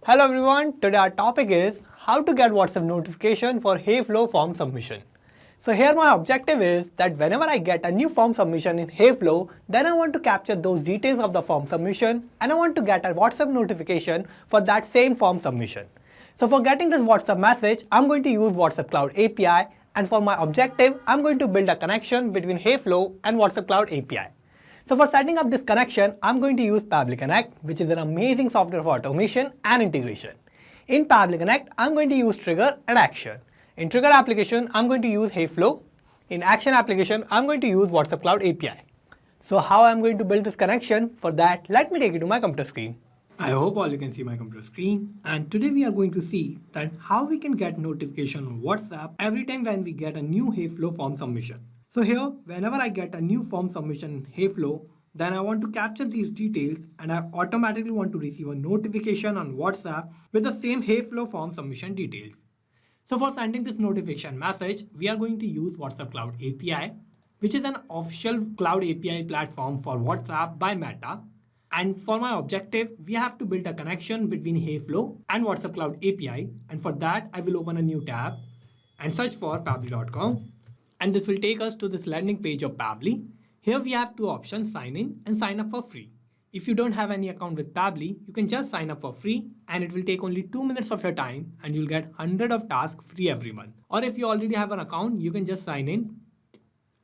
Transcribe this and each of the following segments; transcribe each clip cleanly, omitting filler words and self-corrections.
Hello everyone, today our topic is how to get WhatsApp notification for Heyflow form submission. So here my objective is that whenever I get a new form submission in Heyflow, then I want to capture those details of the form submission and I want to get a WhatsApp notification for that same form submission. So for getting this WhatsApp message, I'm going to use WhatsApp Cloud API, and for my objective, I'm going to build a connection between Heyflow and WhatsApp Cloud API. So for setting up this connection, I'm going to use Pabbly Connect, which is an amazing software for automation and integration. In Pabbly Connect, I'm going to use trigger and action. In trigger application, I'm going to use Heyflow. In action application, I'm going to use WhatsApp Cloud API. So how I'm going to build this connection? For that, let me take you to my computer screen. I hope all you can see my computer screen, and today we are going to see that how we can get notification on WhatsApp every time when we get a new Heyflow form submission. So here, whenever I get a new form submission in Heyflow, then I want to capture these details and I automatically want to receive a notification on WhatsApp with the same Heyflow form submission details. So for sending this notification message, we are going to use WhatsApp Cloud API, which is an official cloud API platform for WhatsApp by Meta. And for my objective, we have to build a connection between Heyflow and WhatsApp Cloud API. And for that, I will open a new tab and search for pabbly.com. And this will take us to this landing page of Pabbly. Here we have two options, sign in and sign up for free. If you don't have any account with Pabbly, you can just sign up for free and it will take only 2 minutes of your time and you'll get 100 of tasks free every month. Or if you already have an account, you can just sign in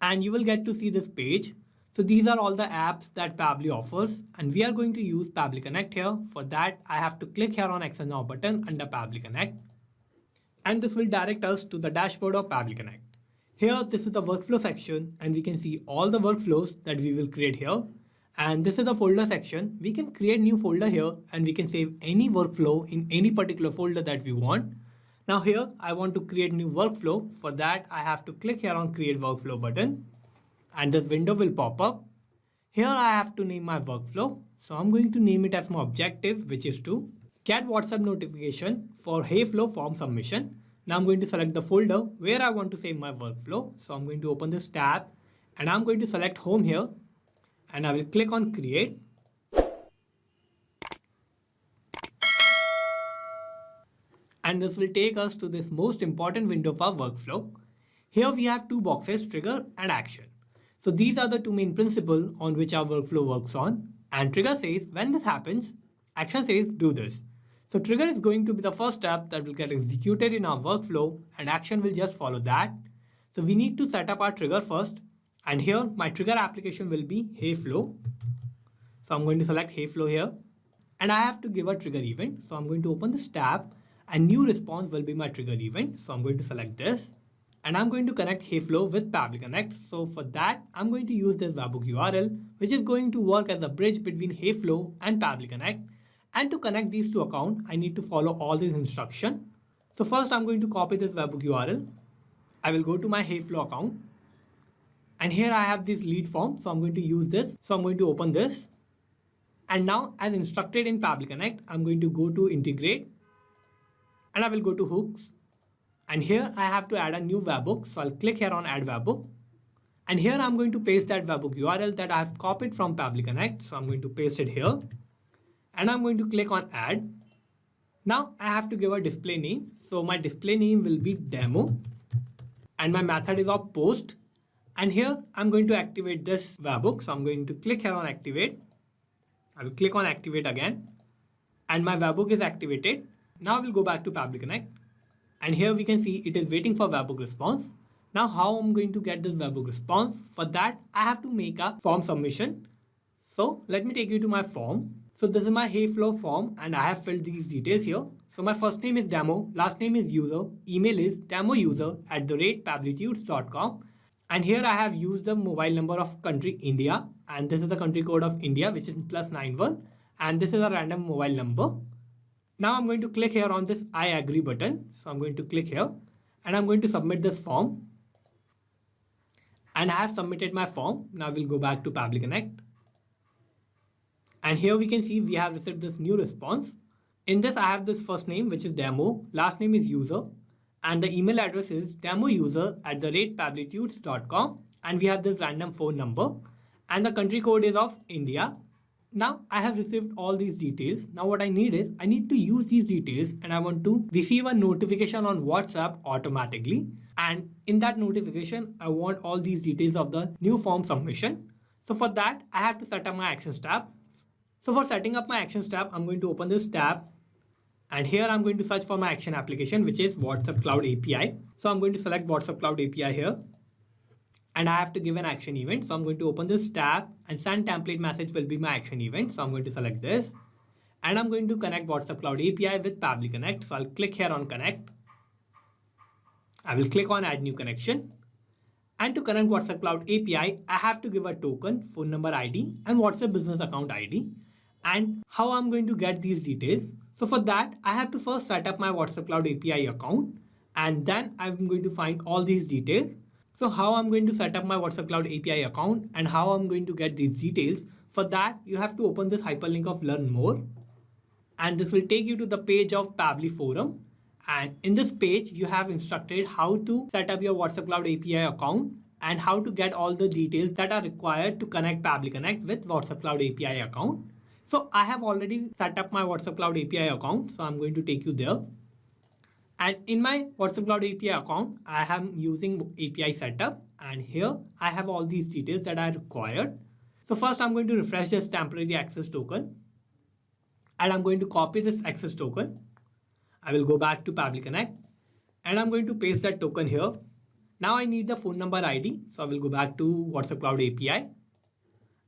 and you will get to see this page. So these are all the apps that Pabbly offers and we are going to use Pabbly Connect here. For that, I have to click here on Access Now button under Pabbly Connect. And this will direct us to the dashboard of Pabbly Connect. Here, this is the workflow section and we can see all the workflows that we will create here. And this is the folder section. We can create new folder here and we can save any workflow in any particular folder that we want. Now here, I want to create new workflow. For that, I have to click here on Create Workflow button and this window will pop up. Here, I have to name my workflow. So I'm going to name it as my objective, which is to get WhatsApp notification for Heyflow form submission. Now I'm going to select the folder where I want to save my workflow. So I'm going to open this tab and I'm going to select home here and I will click on create. And this will take us to this most important window of our workflow. Here we have two boxes, trigger and action. So these are the two main principles on which our workflow works on. And trigger says when this happens, action says do this. So trigger is going to be the first step that will get executed in our workflow and action will just follow that. So we need to set up our trigger first. And here my trigger application will be Heyflow. So I'm going to select Heyflow here and I have to give a trigger event. So I'm going to open this tab and new response will be my trigger event. So I'm going to select this and I'm going to connect Heyflow with Pabbly Connect. So for that, I'm going to use this webhook URL, which is going to work as a bridge between Heyflow and Pabbly Connect. And to connect these two accounts, I need to follow all these instructions. So first I'm going to copy this webhook URL. I will go to my Heyflow account. And here I have this lead form. So I'm going to use this. So I'm going to open this. And now as instructed in Pabbly Connect, I'm going to go to integrate. And I will go to hooks. And here I have to add a new webhook. So I'll click here on add webhook. And here I'm going to paste that webhook URL that I have copied from Pabbly Connect. So I'm going to paste it here. And I'm going to click on add. Now I have to give a display name. So my display name will be demo and my method is of post. And here I'm going to activate this webhook. So I'm going to click here on activate. I will click on activate again and my webhook is activated. Now we'll go back to Pabbly Connect and here we can see it is waiting for webhook response. Now how I'm going to get this webhook response? For that I have to make a form submission. So let me take you to my form. So this is my Heyflow form and I have filled these details here. So my first name is demo, last name is user, email is demouser@pabblytudes.com. And here I have used the mobile number of country India and this is the country code of India, which is +91 and this is a random mobile number. Now I'm going to click here on this I agree button. So I'm going to click here and I'm going to submit this form. And I have submitted my form. Now we'll go back to Pabbly Connect. And here we can see we have received this new response. In this, I have this first name, which is demo, last name is user, and the email address is demouser@pabblytudes.com. And we have this random phone number and the country code is of India. Now I have received all these details. Now what I need is I need to use these details and I want to receive a notification on WhatsApp automatically. And in that notification, I want all these details of the new form submission. So for that, I have to set up my Actions tab. So for setting up my Actions tab, I'm going to open this tab. And here I'm going to search for my action application, which is WhatsApp Cloud API. So I'm going to select WhatsApp Cloud API here. And I have to give an action event. So I'm going to open this tab and send template message will be my action event. So I'm going to select this. And I'm going to connect WhatsApp Cloud API with Pabbly Connect. So I'll click here on connect. I will click on add new connection. And to connect WhatsApp Cloud API, I have to give a token, phone number ID, and WhatsApp business account ID. And how I'm going to get these details. So for that, I have to first set up my WhatsApp Cloud API account. And then I'm going to find all these details. So how I'm going to set up my WhatsApp Cloud API account and how I'm going to get these details. For that, you have to open this hyperlink of learn more. And this will take you to the page of Pabbly forum. And in this page, you have instructed how to set up your WhatsApp Cloud API account and how to get all the details that are required to connect Pabbly Connect with WhatsApp Cloud API account. So I have already set up my WhatsApp Cloud API account. So I'm going to take you there. And in my WhatsApp Cloud API account, I am using API setup. And here I have all these details that are required. So first I'm going to refresh this temporary access token. And I'm going to copy this access token. I will go back to Pabbly Connect. And I'm going to paste that token here. Now I need the phone number ID. So I will go back to WhatsApp Cloud API.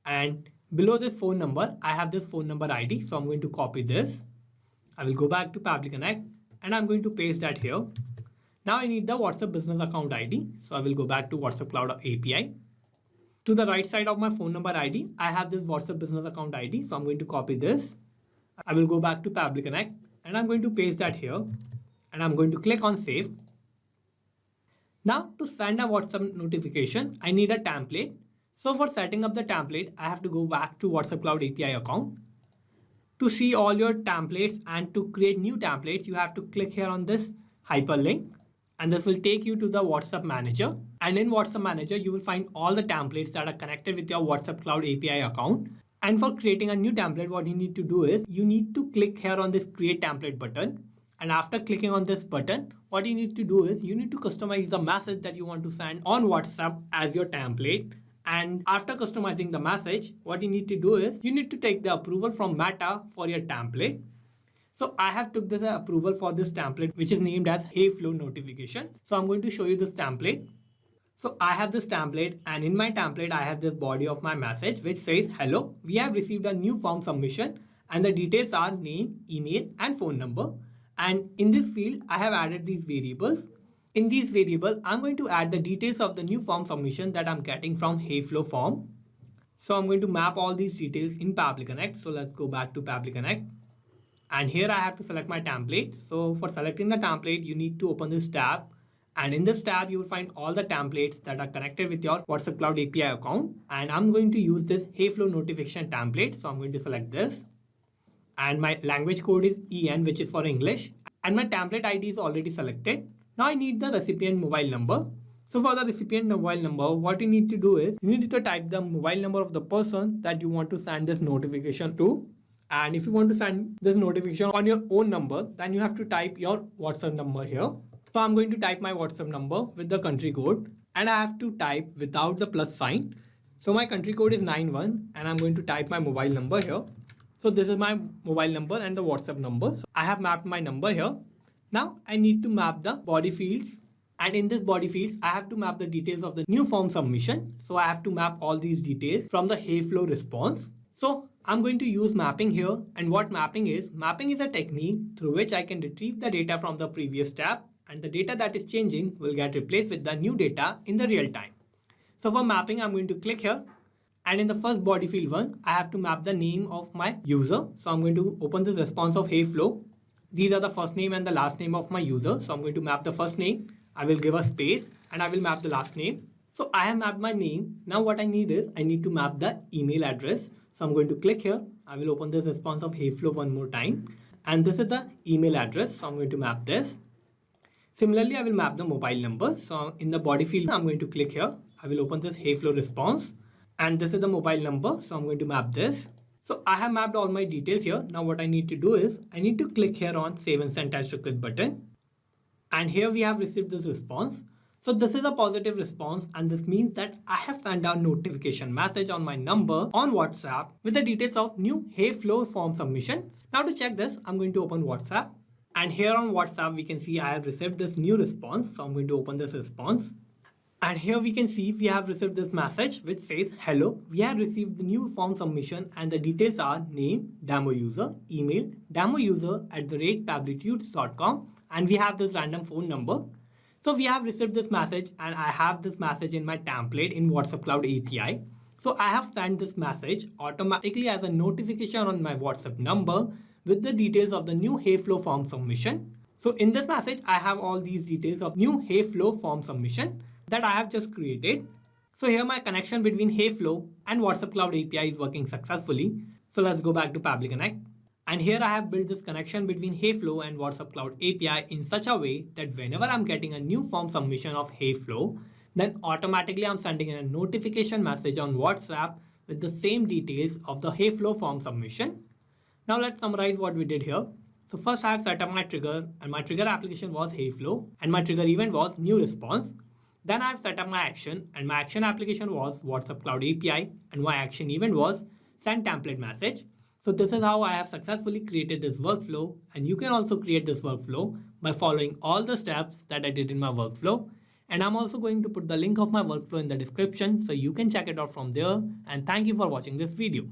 And below this phone number, I have this phone number ID. So I'm going to copy this. I will go back to Pabbly Connect. And I'm going to paste that here. Now I need the WhatsApp business account ID. So I will go back to WhatsApp Cloud API. To the right side of my phone number ID, I have this WhatsApp business account ID. So I'm going to copy this. I will go back to Pabbly Connect and I'm going to paste that here. And I'm going to click on save. Now to send a WhatsApp notification, I need a template. So for setting up the template, I have to go back to WhatsApp Cloud API account. To see all your templates and to create new templates, you have to click here on this hyperlink and this will take you to the WhatsApp Manager. And in WhatsApp Manager, you will find all the templates that are connected with your WhatsApp Cloud API account. And for creating a new template, what you need to do is you need to click here on this create template button. And after clicking on this button, what you need to do is you need to customize the message that you want to send on WhatsApp as your template. And after customizing the message, what you need to do is you need to take the approval from Meta for your template. So I have took this approval for this template, which is named as Heyflow notification. So I'm going to show you this template. So I have this template and in my template, I have this body of my message, which says, hello, we have received a new form submission and the details are name, email and phone number. And in this field, I have added these variables. In these variables, I'm going to add the details of the new form submission that I'm getting from Heyflow form. So I'm going to map all these details in Pabbly Connect. So let's go back to Pabbly Connect. And here I have to select my template. So for selecting the template, you need to open this tab. And in this tab, you will find all the templates that are connected with your WhatsApp Cloud API account. And I'm going to use this Heyflow notification template. So I'm going to select this. And my language code is EN, which is for English. And my template ID is already selected. Now I need the recipient mobile number. So for the recipient mobile number, what you need to do is you need to type the mobile number of the person that you want to send this notification to. And if you want to send this notification on your own number, then you have to type your WhatsApp number here. So I'm going to type my WhatsApp number with the country code and I have to type without the plus sign. So my country code is 91 and I'm going to type my mobile number here. So this is my mobile number and the WhatsApp number. So I have mapped my number here. Now I need to map the body fields and in this body fields, I have to map the details of the new form submission. So I have to map all these details from the Heyflow response. So I'm going to use mapping here and what mapping is a technique through which I can retrieve the data from the previous tab and the data that is changing will get replaced with the new data in the real time. So for mapping, I'm going to click here and in the first body field one, I have to map the name of my user. So I'm going to open this response of Heyflow. These are the first name and the last name of my user. So I'm going to map the first name. I will give a space and I will map the last name. So I have mapped my name. Now what I need is I need to map the email address. So I'm going to click here. I will open this response of Heyflow one more time. And this is the email address. So I'm going to map this. Similarly, I will map the mobile number. So in the body field, I'm going to click here. I will open this Heyflow response. And this is the mobile number. So I'm going to map this. So I have mapped all my details here. Now what I need to do is I need to click here on Save and Send Test Request button. And here we have received this response. So this is a positive response, and this means that I have sent a notification message on my number on WhatsApp with the details of new Heyflow form submission. Now to check this, I'm going to open WhatsApp. And here on WhatsApp, we can see I have received this new response. So I'm going to open this response. And here we can see we have received this message which says, hello, we have received the new form submission and the details are name, demo user, email, demoUser@pabblytudes.com, and we have this random phone number. So we have received this message and I have this message in my template in WhatsApp Cloud API. So I have sent this message automatically as a notification on my WhatsApp number with the details of the new Heyflow form submission. So in this message, I have all these details of new Heyflow form submission that I have just created. So here my connection between Heyflow and WhatsApp Cloud API is working successfully. So let's go back to Pabbly Connect. And here I have built this connection between Heyflow and WhatsApp Cloud API in such a way that whenever I'm getting a new form submission of Heyflow, then automatically I'm sending a notification message on WhatsApp with the same details of the Heyflow form submission. Now let's summarize what we did here. So first I have set up my trigger, and my trigger application was Heyflow, and my trigger event was new response. Then I have set up my action, and my action application was WhatsApp Cloud API, and my action event was send template message. So this is how I have successfully created this workflow, and you can also create this workflow by following all the steps that I did in my workflow. And I'm also going to put the link of my workflow in the description so you can check it out from there. And thank you for watching this video.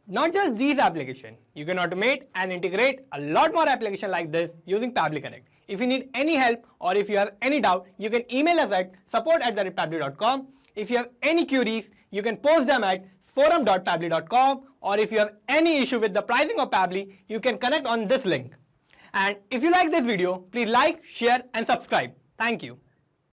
Not just these applications, you can automate and integrate a lot more applications like this using Pabbly Connect. If you need any help or if you have any doubt, you can email us at support@pabbly.com. If you have any queries, you can post them at forum.pabbly.com, or if you have any issue with the pricing of Pabbly, you can connect on this link. And if you like this video, please like, share and subscribe. Thank you.